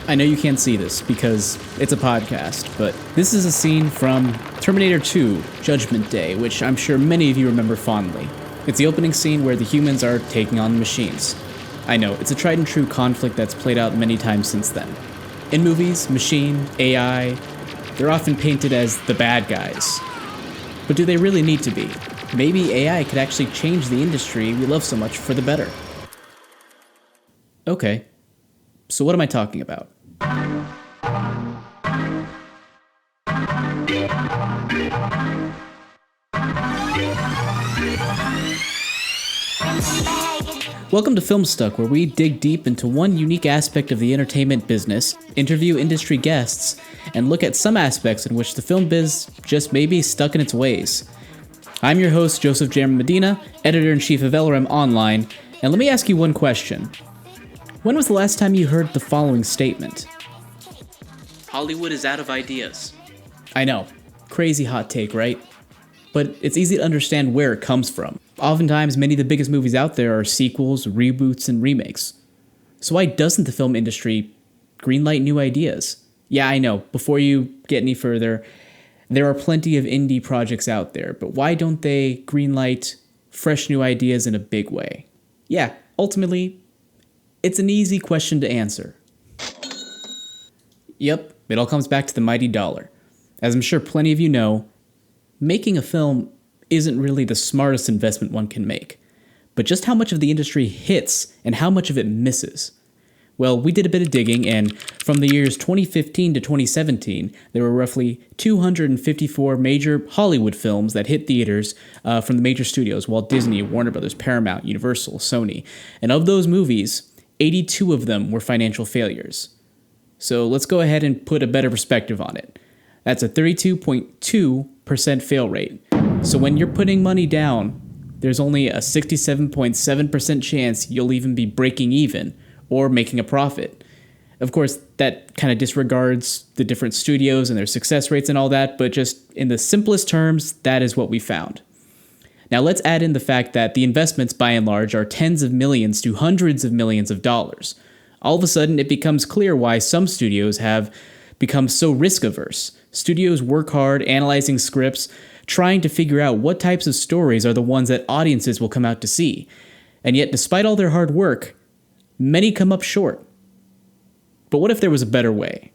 I know you can't see this because it's a podcast, but this is a scene from Terminator 2, Judgment Day, which I'm sure many of you remember fondly. It's the opening scene where the humans are taking on the machines. I know, it's a tried and true conflict that's played out many times since then. In movies, machine, AI, they're often painted as the bad guys. But do they really need to be? Maybe AI could actually change the industry we love so much for the better. Okay, so what am I talking about? Welcome to FilmStuck, where we dig deep into one unique aspect of the entertainment business, interview industry guests, and look at some aspects in which the film biz just may be stuck in its ways. I'm your host, Joseph J. Medina, editor-in-chief of LRM Online, and let me ask you one question. When was the last time you heard the following statement? Hollywood is out of ideas. I know, crazy hot take, right? But it's easy to understand where it comes from. Oftentimes, many of the biggest movies out there are sequels, reboots, and remakes. So why doesn't the film industry greenlight new ideas? Yeah, I know, before you get any further, there are plenty of indie projects out there, but why don't they greenlight fresh new ideas in a big way? Yeah, ultimately, it's an easy question to answer. Yep, it all comes back to the mighty dollar. As I'm sure plenty of you know, making a film isn't really the smartest investment one can make, but just how much of the industry hits and how much of it misses. Well, we did a bit of digging, and from the years 2015 to 2017, there were roughly 254 major Hollywood films that hit theaters from the major studios: Walt Disney, Warner Brothers, Paramount, Universal, Sony. And of those movies, 82 of them were financial failures. So let's go ahead and put a better perspective on it. That's a 32.2% fail rate. So when you're putting money down, there's only a 67.7% chance you'll even be breaking even or making a profit. Of course, that kind of disregards the different studios and their success rates and all that, but just in the simplest terms, that is what we found. Now let's add in the fact that the investments, by and large, are tens of millions to hundreds of millions of dollars. All of a sudden, it becomes clear why some studios have become so risk-averse. Studios work hard analyzing scripts, trying to figure out what types of stories are the ones that audiences will come out to see. And yet, despite all their hard work, many come up short. But what if there was a better way?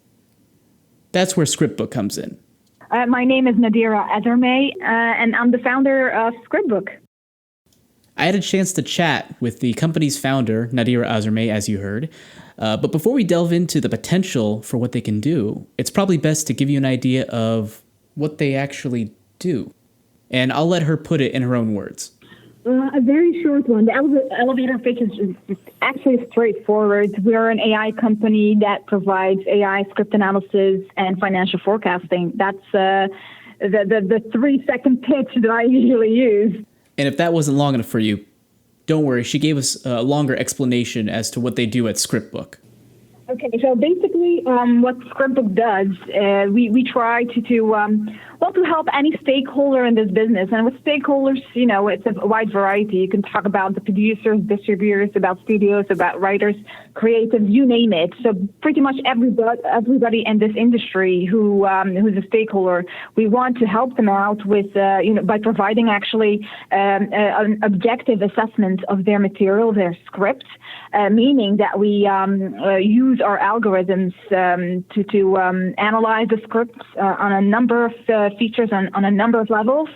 That's where ScriptBook comes in. My name is Nadira Azermai, and I'm the founder of ScriptBook. I had a chance to chat with the company's founder, Nadira Azermai, as you heard. But before we delve into the potential for what they can do, it's probably best to give you an idea of what they actually do. And I'll let her put it in her own words. A very short one. The elevator pitch is actually straightforward. We're an AI company that provides AI script analysis and financial forecasting. That's the 3-second pitch that I usually use. And if that wasn't long enough for you, don't worry, she gave us a longer explanation as to what they do at ScriptBook. Okay, so basically what ScriptBook does, we try to help any stakeholder in this business. And with stakeholders, it's a wide variety. You can talk about the producers, distributors, about studios, about writers, creatives, you name it. So pretty much everybody in this industry who's a stakeholder, we want to help them out with, by providing actually an objective assessment of their material, their script, meaning that we use our algorithms to analyze the scripts on a number of features on a number of levels.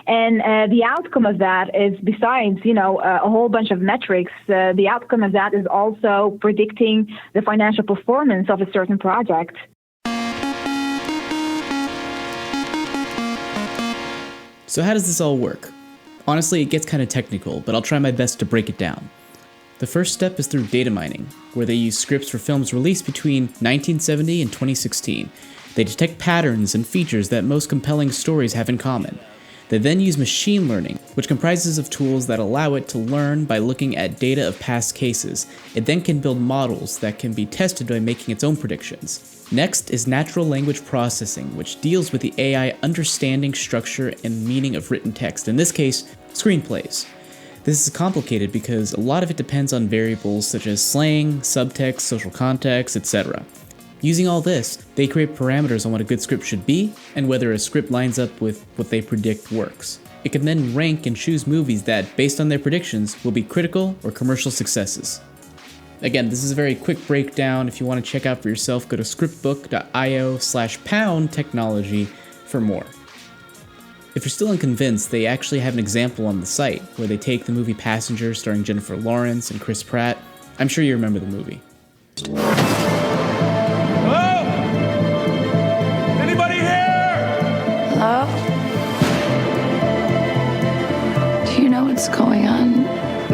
And the outcome of that is, besides, a whole bunch of metrics, the outcome of that is also predicting the financial performance of a certain project. So how does this all work? Honestly, it gets kind of technical, but I'll try my best to break it down. The first step is through data mining, where they use scripts for films released between 1970 and 2016. They detect patterns and features that most compelling stories have in common. They then use machine learning, which comprises of tools that allow it to learn by looking at data of past cases. It then can build models that can be tested by making its own predictions. Next is natural language processing, which deals with the AI understanding structure and meaning of written text, in this case, screenplays. This is complicated because a lot of it depends on variables such as slang, subtext, social context, etc. Using all this, they create parameters on what a good script should be and whether a script lines up with what they predict works. It can then rank and choose movies that, based on their predictions, will be critical or commercial successes. Again, this is a very quick breakdown. If you want to check out for yourself, go to scriptbook.io/pound technology for more. If you're still unconvinced, they actually have an example on the site where they take the movie Passenger starring Jennifer Lawrence and Chris Pratt. I'm sure you remember the movie. Hello? Anybody here? Hello? Do you know what's going on?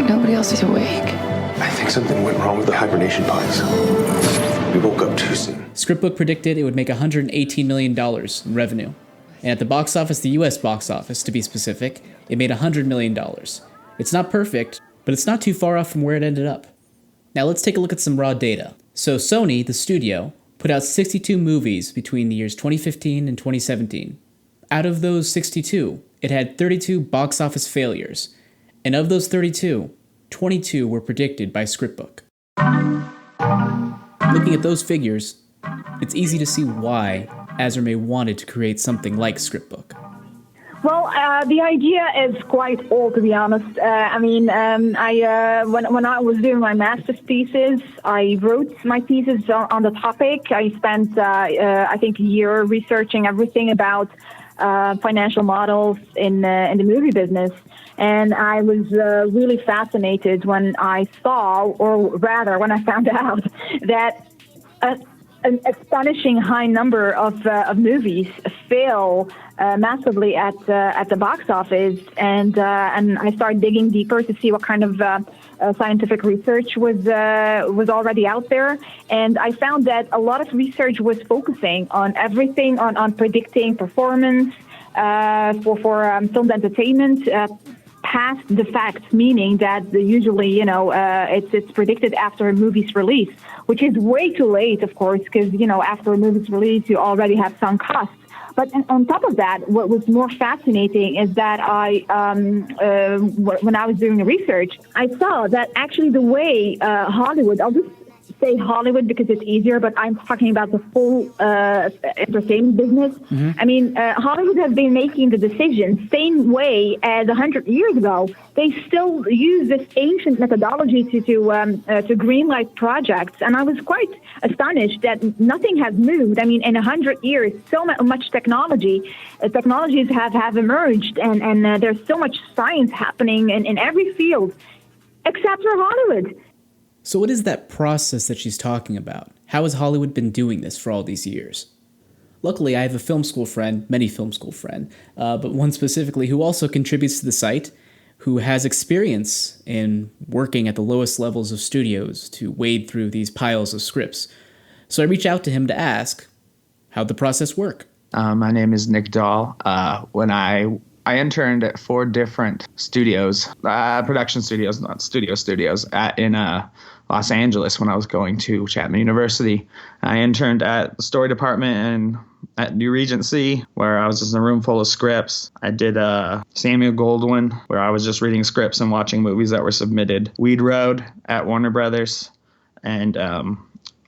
Nobody else is awake. I think something went wrong with the hibernation pods. We woke up too soon. ScriptBook predicted it would make $118 million in revenue. And at the box office, the US box office, to be specific, it made $100 million. It's not perfect, but it's not too far off from where it ended up. Now let's take a look at some raw data. So Sony, the studio, put out 62 movies between the years 2015 and 2017. Out of those 62, it had 32 box office failures. And of those 32, 22 were predicted by ScriptBook. Looking at those figures, it's easy to see why Azermai wanted to create something like ScriptBook. Well, the idea is quite old, to be honest. When I was doing my master's thesis, I wrote my thesis on the topic. I spent, I think, a year researching everything about financial models in the movie business. And I was really fascinated when I saw, or rather when I found out, that an astonishing high number of movies fail massively at the box office, and I started digging deeper to see what kind of scientific research was already out there, and I found that a lot of research was focusing on everything on predicting performance for film entertainment. Past the fact, meaning that usually, it's predicted after a movie's release, which is way too late, of course, because, after a movie's release, you already have sunk costs. But on top of that, what was more fascinating is that when I was doing the research, I saw that actually the way Hollywood, I'll just say Hollywood because it's easier, but I'm talking about the full entertainment business. Mm-hmm. I mean, Hollywood has been making the decision same way as 100 years ago. They still use this ancient methodology to greenlight projects, and I was quite astonished that nothing has moved. I mean, in 100 years, so much technologies have emerged, and there's so much science happening in every field, except for Hollywood. So what is that process that she's talking about? How has Hollywood been doing this for all these years? Luckily, I have a many film school friend, but one specifically who also contributes to the site, who has experience in working at the lowest levels of studios to wade through these piles of scripts. So I reached out to him to ask, how'd the process work? My name is Nick Dahl. When I interned at 4 different studios, production studios, not studios, in Los Angeles when I was going to Chapman University. I interned at the story department and at New Regency, where I was just in a room full of scripts. I did Samuel Goldwyn, where I was just reading scripts and watching movies that were submitted. Weed Road at Warner Brothers, and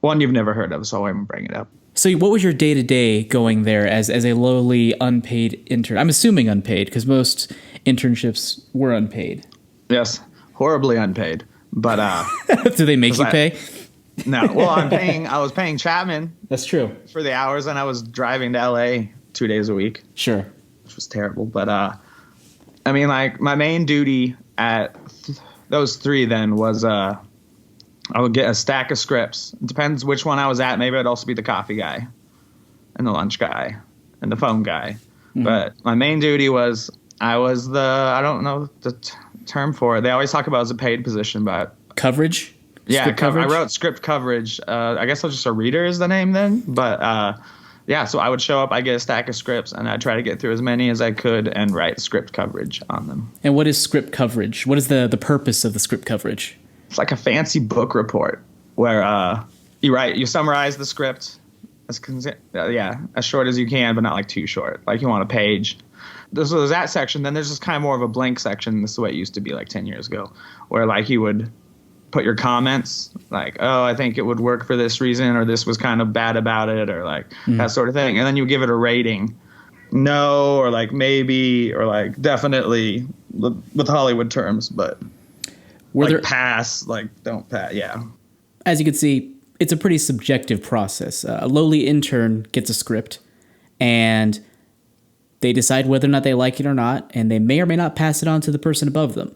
one you've never heard of, so I won't bring it up. So what was your day-to-day going there as a lowly unpaid intern? I'm assuming unpaid, because most internships were unpaid. Yes, horribly unpaid. But do they make you pay? No. Well, I was paying Chapman. That's true. For the hours, and I was driving to LA 2 days a week. Sure. Which was terrible. But my main duty at those 3 then was I would get a stack of scripts. It depends which one I was at. Maybe I'd also be the coffee guy and the lunch guy and the phone guy. Mm-hmm. But my main duty was I was I don't know the term for it. They always talk about it as a paid position, but coverage. Yeah, coverage? I wrote script coverage. I guess I was just a reader is the name then. But so I would show up, I get a stack of scripts, and I'd try to get through as many as I could and write script coverage on them. And what is script coverage? What is the purpose of the script coverage? It's like a fancy book report where you summarize the script as short as you can, but not like too short. Like you want a page. So there's that section. Then there's just kind of more of a blank section. This is the way it used to be like 10 years ago, where like you would put your comments, like, oh, I think it would work for this reason, or this was kind of bad about it, or like that sort of thing. And then you give it a rating, no, or like maybe, or like definitely with Hollywood terms, but pass, like don't pass. Yeah. As you can see, it's a pretty subjective process. A lowly intern gets a script and they decide whether or not they like it or not, and they may or may not pass it on to the person above them.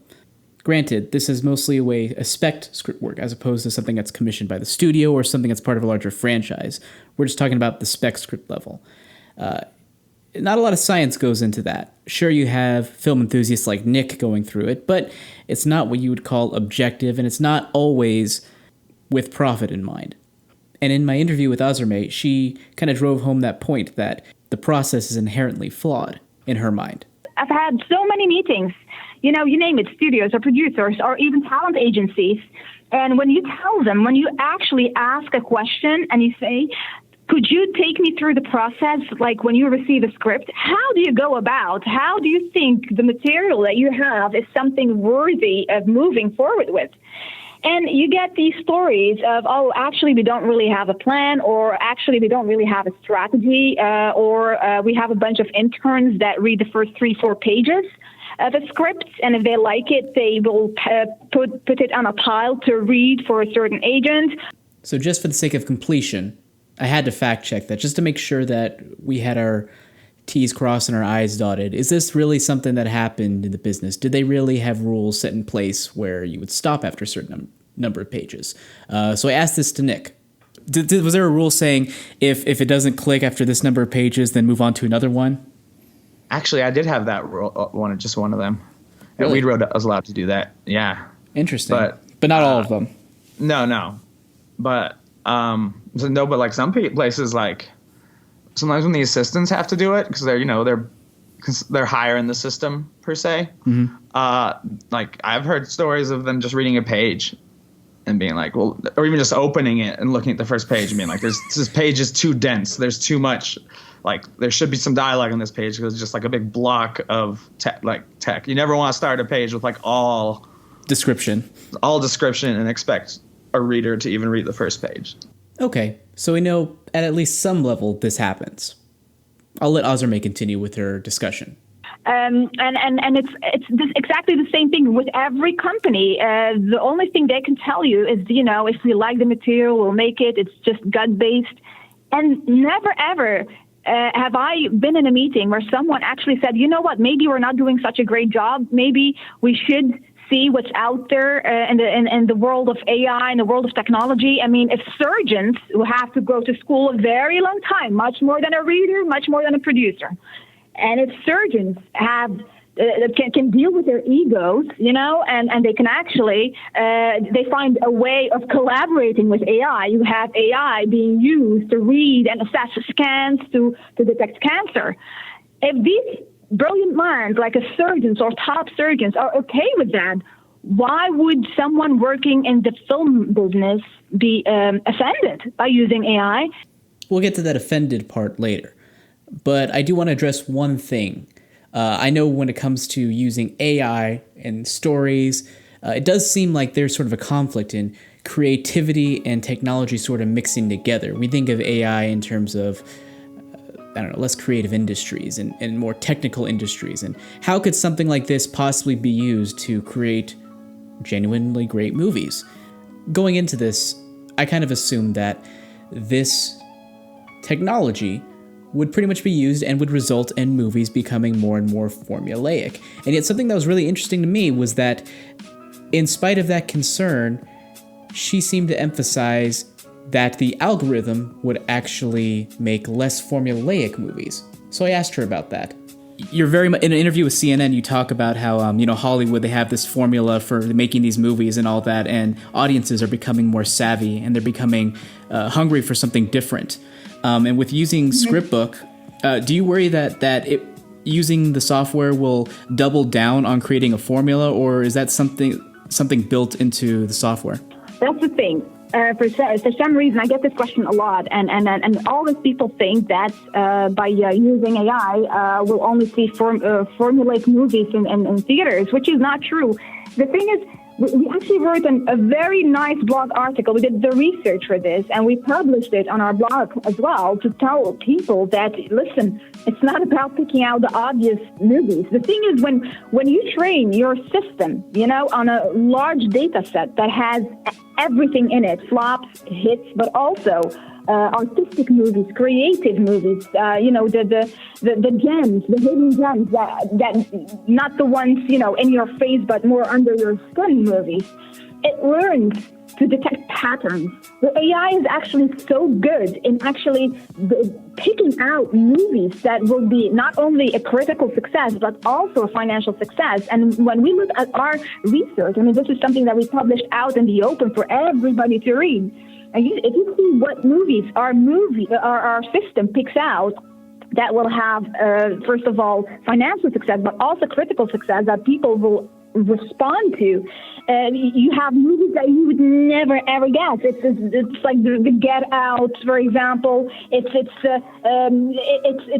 Granted, this is mostly a spec script work as opposed to something that's commissioned by the studio or something that's part of a larger franchise. We're just talking about the spec script level. Not a lot of science goes into that. Sure, you have film enthusiasts like Nick going through it, but it's not what you would call objective, and it's not always with profit in mind. And in my interview with Azermai, she kind of drove home that point that the process is inherently flawed in her mind. I've had so many meetings, you name it, studios or producers or even talent agencies. And when you tell them, when you actually ask a question and you say, could you take me through the process, like when you receive a script, how do you go about, how do you think the material that you have is something worthy of moving forward with? And you get these stories of, oh, actually, we don't really have a plan, or actually, we don't really have a strategy, or we have a bunch of interns that read the first 3-4 pages of a script, and if they like it, they will put it on a pile to read for a certain agent. So just for the sake of completion, I had to fact check that just to make sure that we had our T's crossed and our I's dotted. Is this really something that happened in the business? Did they really have rules set in place where you would stop after a certain number of pages? So I asked this to Nick. Was there a rule saying if it doesn't click after this number of pages, then move on to another one? Actually, I did have that rule, just one of them. Really? And Weed was allowed to do that. Yeah. Interesting. But not all of them. No. But but like some places, like sometimes when the assistants have to do it because they're higher in the system per se. Mm-hmm. Like I've heard stories of them just reading a page and being like, well, or even just opening it and looking at the first page and being like, this page is too dense. There's too much. Like there should be some dialogue on this page because it's just like a big block of tech. You never want to start a page with like all description and expect a reader to even read the first page. Okay, so we know at least some level this happens. I'll let Azermai continue with her discussion. And it's exactly the same thing with every company. The only thing they can tell you is, if we like the material, we'll make it. It's just gut-based. And never, ever have I been in a meeting where someone actually said, you know what, maybe we're not doing such a great job. Maybe we should see what's out there in the world of AI, in the world of technology. I mean, if surgeons who have to go to school a very long time, much more than a reader, much more than a producer, and if surgeons can deal with their egos, and they can actually, they find a way of collaborating with AI. You have AI being used to read and assess scans to detect cancer. If these brilliant minds like a surgeons or top surgeons are okay with that, why would someone working in the film business be offended by using AI? We'll get to that offended part later. But I do want to address one thing. I know when it comes to using AI in stories, it does seem like there's sort of a conflict in creativity and technology sort of mixing together. We think of AI in terms of less creative industries and more technical industries. And how could something like this possibly be used to create genuinely great movies? Going into this, I kind of assumed that this technology would pretty much be used and would result in movies becoming more and more formulaic. And yet something that was really interesting to me was that in spite of that concern, she seemed to emphasize that the algorithm would actually make less formulaic movies. So I asked her about that. You're very much in an interview with CNN. You talk about how Hollywood, they have this formula for making these movies and all that, and audiences are becoming more savvy and they're becoming hungry for something different. And with using ScriptBook, do you worry that using the software will double down on creating a formula, or is that something built into the software? That's the thing. For some reason, I get this question a lot, and always people think that by using AI, we'll only see formulaic movies in theaters, which is not true. The thing is, We actually wrote a very nice blog article. We did the research for this, and we published it on our blog as well to tell people that, listen, it's not about picking out the obvious movies. The thing is, when you train your system, on a large data set that has everything in it, flops, hits, but also artistic movies, creative movies, the gems, the hidden gems that not the ones, in your face, but more under your skin movies. It learns to detect patterns. The AI is actually so good in actually picking out movies that will be not only a critical success, but also a financial success. And when we look at our research, this is something that we published out in the open for everybody to read. And if you see what movies our system picks out that will have, first of all, financial success, but also critical success that people will respond to, you have movies that you would never ever guess. It's like the Get Out, for example. It's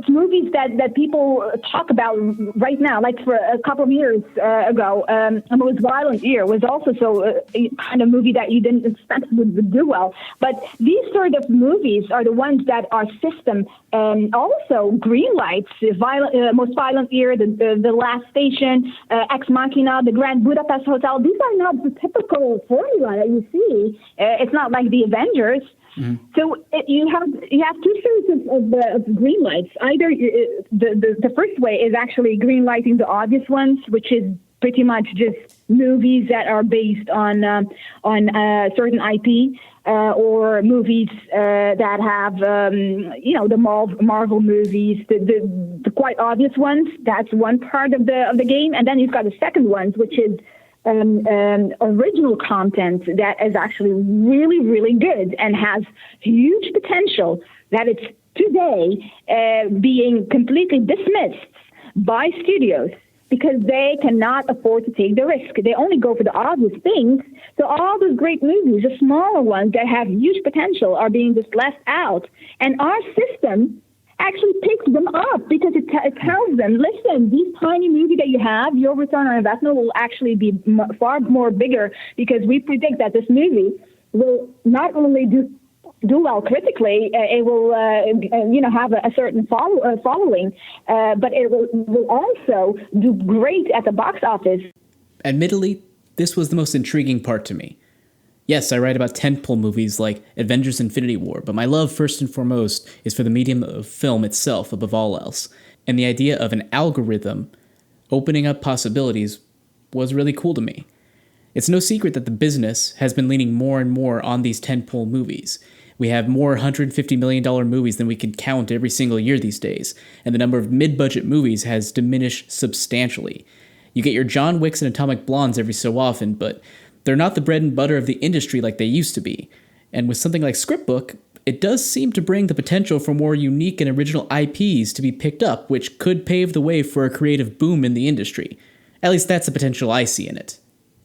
movies that people talk about right now. Like for a couple of years ago, A Most Violent Year was also kind of movie that you didn't expect would do well. But these sort of movies are the ones that our system also greenlights. Most Violent Year, the Last Station, Ex Machina, the Grand Budapest Hotel. These are not the typical formula that you see. It's not like the Avengers. Mm-hmm. So you have two sorts of green lights. Either the first way is actually green lighting the obvious ones, which is pretty much just movies that are based on certain IP. Or movies that have, the Marvel movies, the quite obvious ones. That's one part of the game, and then you've got the second ones, which is original content that is actually really, really good and has huge potential. That it's today being completely dismissed by studios, because they cannot afford to take the risk. They only go for the obvious things. So all those great movies, the smaller ones that have huge potential, are being just left out. And our system actually picks them up because it tells them, listen, these tiny movies that you have, your return on investment will actually be far more bigger, because we predict that this movie will not only do well critically, it will have a certain following, but it will also do great at the box office. Admittedly, this was the most intriguing part to me. Yes, I write about tentpole movies like Avengers: Infinity War, but my love first and foremost is for the medium of film itself above all else, and the idea of an algorithm opening up possibilities was really cool to me. It's no secret that the business has been leaning more and more on these tentpole movies. We have more $150 million movies than we can count every single year these days, and the number of mid-budget movies has diminished substantially. You get your John Wicks and Atomic Blondes every so often, but they're not the bread and butter of the industry like they used to be. And with something like ScriptBook, it does seem to bring the potential for more unique and original IPs to be picked up, which could pave the way for a creative boom in the industry. At least that's the potential I see in it.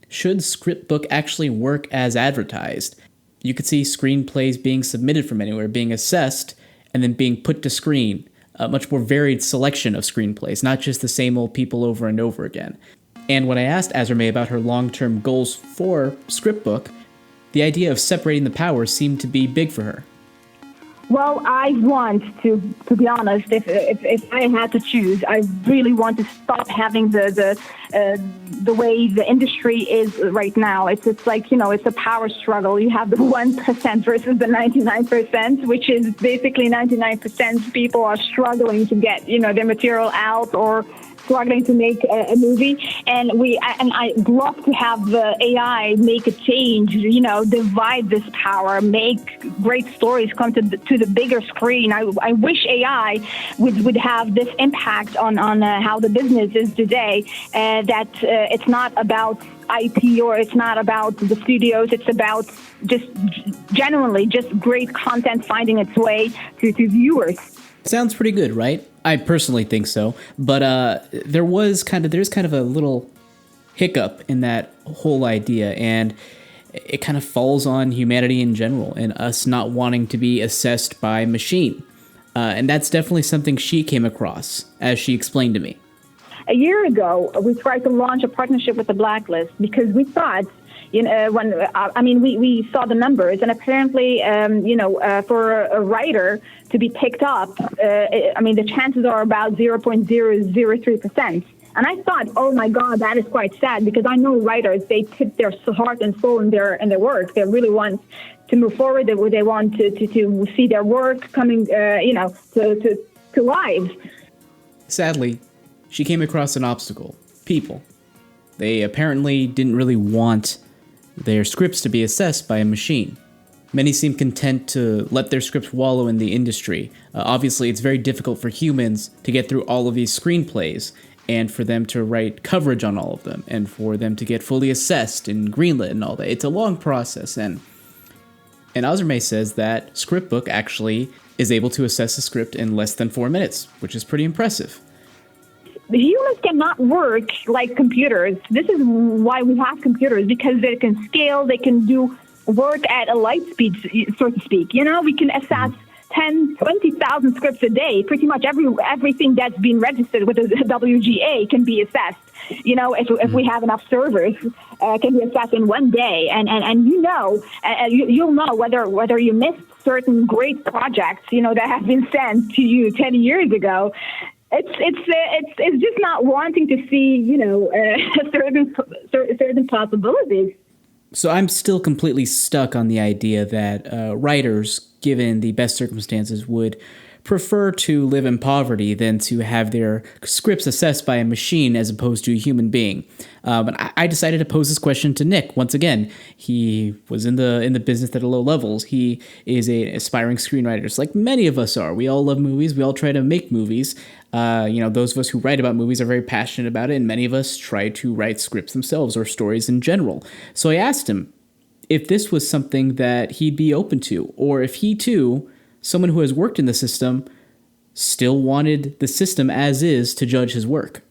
Should ScriptBook actually work as advertised, you could see screenplays being submitted from anywhere, being assessed, and then being put to screen. A much more varied selection of screenplays, not just the same old people over and over again. And when I asked Azermai about her long-term goals for ScriptBook, the idea of separating the powers seemed to be big for her. Well, I want to be honest, if I had to choose, I really want to stop having the way the industry is right now. It's like, it's a power struggle. You have the 1% versus the 99%, which is basically 99% people are struggling to get, their material out or struggling to make a movie, and I'd love to have the AI make a change, divide this power, make great stories come to the bigger screen. I wish AI would have this impact on how the business is today, that it's not about IP or it's not about the studios, it's about just genuinely just great content finding its way to viewers. Sounds pretty good, right? I personally think so, but there's kind of a little hiccup in that whole idea, and it kind of falls on humanity in general and us not wanting to be assessed by machine. And that's definitely something she came across, as she explained to me. a year ago, we tried to launch a partnership with the Blacklist because we thought, we saw the numbers, and apparently, for a writer to be picked up, the chances are about 0.003%. And I thought, oh my God, that is quite sad, because I know writers, they put their heart and soul in their work. They really want to move forward. They want to see their work coming, to life. Sadly, she came across an obstacle. People. They apparently didn't really want their scripts to be assessed by a machine. Many seem content to let their scripts wallow in the industry. Obviously, it's very difficult for humans to get through all of these screenplays, and for them to write coverage on all of them, and for them to get fully assessed and greenlit and all that. It's a long process, and Azermai says that ScriptBook actually is able to assess a script in less than 4 minutes, which is pretty impressive. Humans cannot work like computers. This is why we have computers, because they can scale, they can do work at a light speed, so to speak. We can assess 10, 20,000 scripts a day. Pretty much everything that's been registered with the WGA can be assessed. If we have enough servers, can be assessed in one day. And you'll know whether you missed certain great projects, that have been sent to you 10 years ago. It's just not wanting to see, certain possibilities. So I'm still completely stuck on the idea that writers, given the best circumstances, would prefer to live in poverty than to have their scripts assessed by a machine as opposed to a human being. And I decided to pose this question to Nick. Once again, he was in the business at a low levels. He is an aspiring screenwriter, just like many of us are. We all love movies. We all try to make movies. Those of us who write about movies are very passionate about it, and many of us try to write scripts themselves or stories in general. So I asked him if this was something that he'd be open to, or if he too, someone who has worked in the system, still wanted the system as is to judge his work.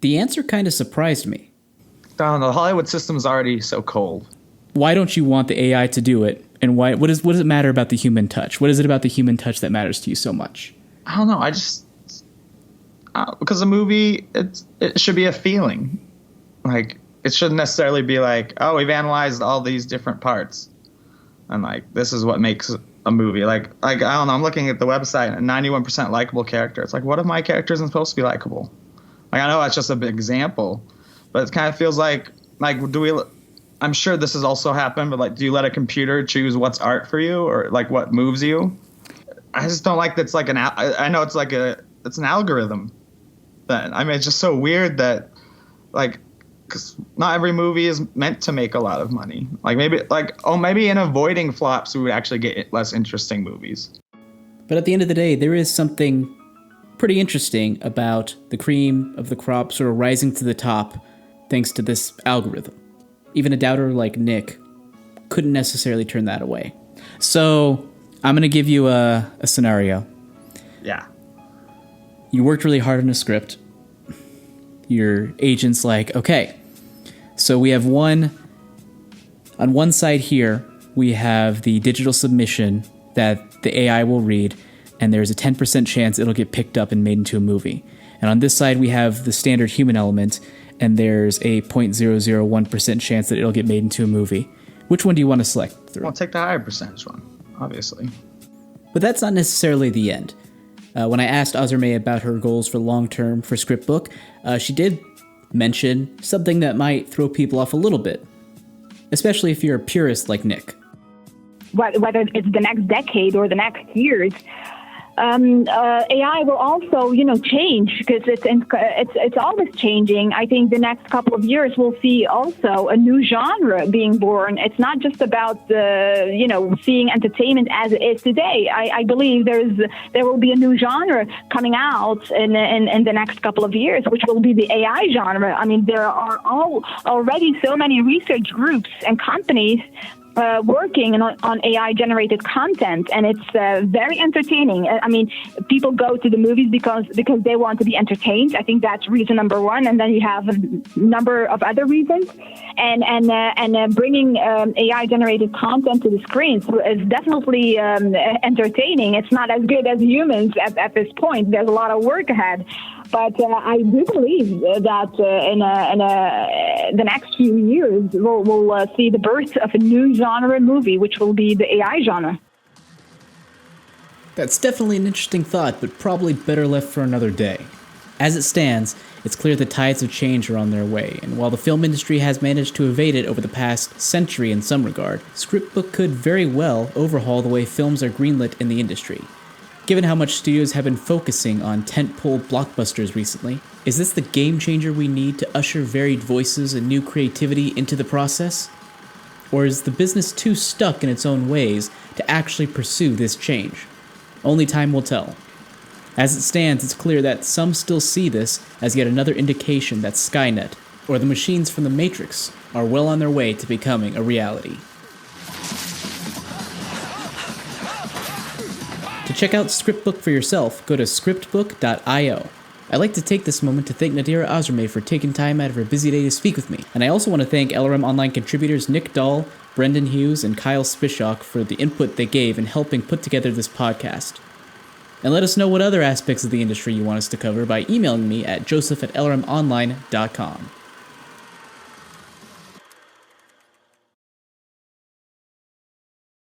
The answer kind of surprised me. Don, the Hollywood system's already so cold. Why don't you want the AI to do it? And why? What does it matter about the human touch? What is it about the human touch that matters to you so much? I don't know. Because a movie, it should be a feeling. Like, it shouldn't necessarily be like, oh, we've analyzed all these different parts, and like, this is what makes a movie. Like I don't know. I'm looking at the website, and 91% likable character. It's like, what if my character isn't supposed to be likable? Like, I know that's just a big example, but it kind of feels like do we? I'm sure this has also happened, but like, do you let a computer choose what's art for you, or like what moves you? I just don't like that's like I know it's like it's an algorithm. Then it's just so weird that because not every movie is meant to make a lot of money. Maybe in avoiding flops, we would actually get less interesting movies. But at the end of the day, there is something pretty interesting about the cream of the crop sort of rising to the top thanks to this algorithm. Even a doubter like Nick couldn't necessarily turn that away. So I'm going to give you a scenario. Yeah. You worked really hard on a script. Your agent's like, okay, so we have on one side here, we have the digital submission that the AI will read, and there's a 10% chance it'll get picked up and made into a movie. And on this side, we have the standard human element, and there's a 0.001% chance that it'll get made into a movie. Which one do you want to select through? I'll take the higher percentage one, obviously. But that's not necessarily the end. When I asked Azermai about her goals for long-term for ScriptBook, she did mention something that might throw people off a little bit, especially if you're a purist like Nick. Whether it's the next decade or the next years, AI will also, change because it's always changing. I think the next couple of years we'll see also a new genre being born. It's not just about seeing entertainment as it is today. I believe there will be a new genre coming out in the next couple of years, which will be the AI genre. I mean, there are already so many research groups and companies working on AI-generated content, and it's very entertaining. I mean, people go to the movies because they want to be entertained. I think that's reason number one, and then you have a number of other reasons. And bringing AI-generated content to the screen is definitely entertaining. It's not as good as humans at this point. There's a lot of work ahead. But I do believe that in the next few years, we'll see the birth of a new genre movie, which will be the AI genre. That's definitely an interesting thought, but probably better left for another day. As it stands, it's clear the tides of change are on their way, and while the film industry has managed to evade it over the past century in some regard, ScriptBook could very well overhaul the way films are greenlit in the industry. Given how much studios have been focusing on tentpole blockbusters recently, is this the game changer we need to usher varied voices and new creativity into the process? Or is the business too stuck in its own ways to actually pursue this change? Only time will tell. As it stands, it's clear that some still see this as yet another indication that Skynet, or the machines from the Matrix, are well on their way to becoming a reality. To check out ScriptBook for yourself, go to scriptbook.io. I'd like to take this moment to thank Nadira Azermai for taking time out of her busy day to speak with me. And I also want to thank LRM Online contributors Nick Dahl, Brendan Hughes, and Kyle Spishok for the input they gave in helping put together this podcast. And let us know what other aspects of the industry you want us to cover by emailing me at joseph@lrmonline.com.